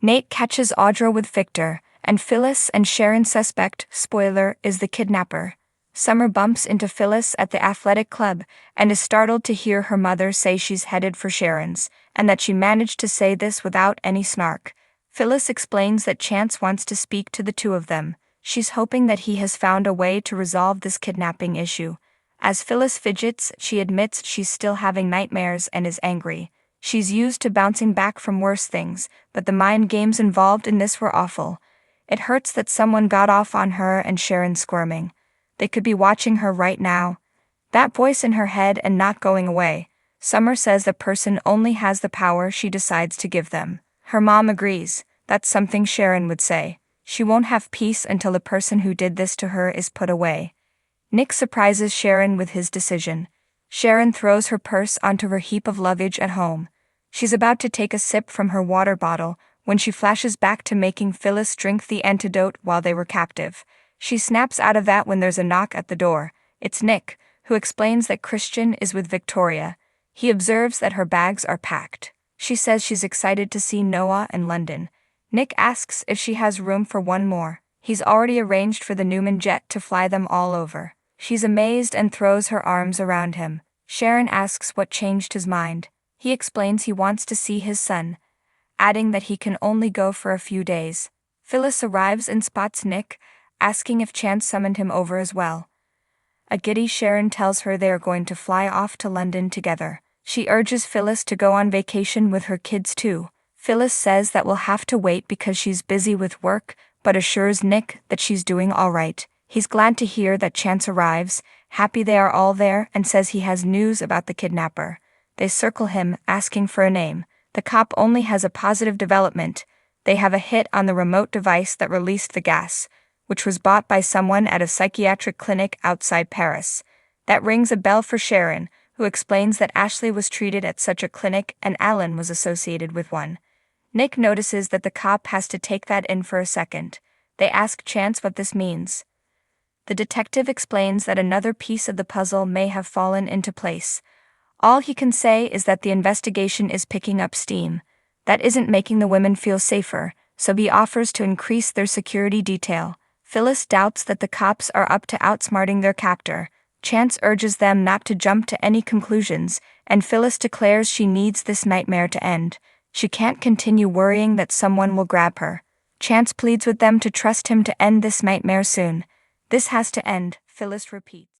Nate catches Audra with Victor, and Phyllis and Sharon suspect, spoiler, is the kidnapper. Summer bumps into Phyllis at the athletic club and is startled to hear her mother say she's headed for Sharon's, and that she managed to say this without any snark. Phyllis explains that Chance wants to speak to the two of them. She's hoping that he has found a way to resolve this kidnapping issue. As Phyllis fidgets, she admits she's still having nightmares and is angry. She's used to bouncing back from worse things, but the mind games involved in this were awful. It hurts that someone got off on her and Sharon squirming. They could be watching her right now. That voice in her head and not going away. Summer says the person only has the power she decides to give them. Her mom agrees. That's something Sharon would say. She won't have peace until the person who did this to her is put away. Nick surprises Sharon with his decision. Sharon throws her purse onto her heap of luggage at home. She's about to take a sip from her water bottle when she flashes back to making Phyllis drink the antidote while they were captive. She snaps out of that when there's a knock at the door. It's Nick, who explains that Christian is with Victoria. He observes that her bags are packed. She says she's excited to see Noah and London. Nick asks if she has room for one more. He's already arranged for the Newman jet to fly them all over. She's amazed and throws her arms around him. Sharon asks what changed his mind. He explains he wants to see his son, adding that he can only go for a few days. Phyllis arrives and spots Nick, asking if Chance summoned him over as well. A giddy Sharon tells her they are going to fly off to London together. She urges Phyllis to go on vacation with her kids too. Phyllis says that will have to wait because she's busy with work, but assures Nick that she's doing all right. He's glad to hear that Chance arrives, happy they are all there, and says he has news about the kidnapper. They circle him, asking for a name. The cop only has a positive development. They have a hit on the remote device that released the gas, which was bought by someone at a psychiatric clinic outside Paris. That rings a bell for Sharon, who explains that Ashley was treated at such a clinic and Alan was associated with one. Nick notices that the cop has to take that in for a second. They ask Chance what this means. The detective explains that another piece of the puzzle may have fallen into place. All he can say is that the investigation is picking up steam. That isn't making the women feel safer, so he offers to increase their security detail. Phyllis doubts that the cops are up to outsmarting their captor. Chance urges them not to jump to any conclusions, and Phyllis declares she needs this nightmare to end. She can't continue worrying that someone will grab her. Chance pleads with them to trust him to end this nightmare soon. This has to end, Phyllis repeats.